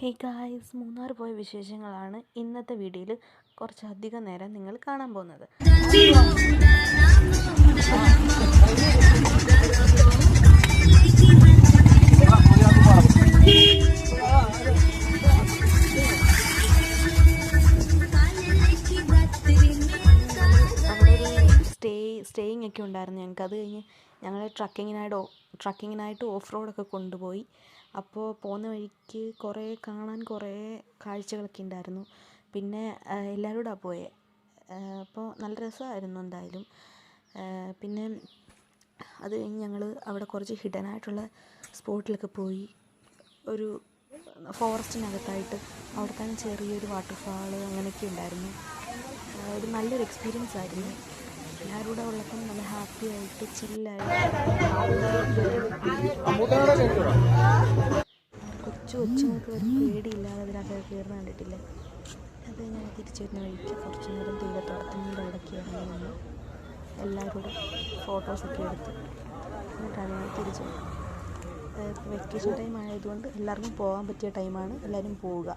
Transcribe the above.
Hey guys, Munnar പോയ വിശേഷങ്ങളാണ് ഇന്നത്തെ വീഡിയോയിൽ കുറച്ചധികം നേരം നിങ്ങൾ കാണാൻ പോകുന്നത്. അവിടെ ഒരു സ്റ്റേയിങ് ഒക്കെ ഉണ്ടായിരുന്നു ഞങ്ങൾക്ക്. അത് കഴിഞ്ഞ് ഞങ്ങൾ ട്രക്കിങ്ങിനായിട്ട് ഓഫ് റോഡൊക്കെ കൊണ്ടുപോയി. അപ്പോൾ പോകുന്ന വഴിക്ക് കാണാൻ കുറേ കാഴ്ചകളൊക്കെ ഉണ്ടായിരുന്നു. പിന്നെ എല്ലാവരും കൂടെ പോയത്. അപ്പോൾ നല്ല രസമായിരുന്നു എന്തായാലും. പിന്നെ അത് കഴിഞ്ഞ് ഞങ്ങൾ അവിടെ കുറച്ച് ഹിഡനായിട്ടുള്ള സ്പോട്ടിലൊക്കെ പോയി. ഒരു ഫോറസ്റ്റിനകത്തായിട്ട് അവിടെ തന്നെ ചെറിയൊരു വാട്ടർഫാള് അങ്ങനെയൊക്കെ ഉണ്ടായിരുന്നു. ഒരു നല്ലൊരു എക്സ്പീരിയൻസ് ആയിരുന്നു. എല്ലാവരും കൂടെ ഉള്ളപ്പം നല്ല ഹാപ്പി ആയിട്ട് ചില്ലായിട്ട് കൊച്ചുങ്ങൾക്ക് ഒരു പേടിയില്ലാതെ അതിനകത്ത് കയറുന്ന കണ്ടിട്ടില്ലേ. അത് ഞാൻ തിരിച്ചു വരുന്ന വഴിക്ക് കുറച്ച് നേരം തേയിലത്തോട്ടത്തിൻ്റെ അവിടേക്ക് ഇറങ്ങി നിന്ന് എല്ലാവരും കൂടെ ഫോട്ടോസൊക്കെ എടുത്ത് എന്നിട്ടാണ് ഞാൻ തിരിച്ചു വരുന്നത്. വെക്കേഷൻ ടൈം ആയതുകൊണ്ട് എല്ലാവർക്കും പോകാൻ പറ്റിയ ടൈമാണ്. എല്ലാവരും പോവുക.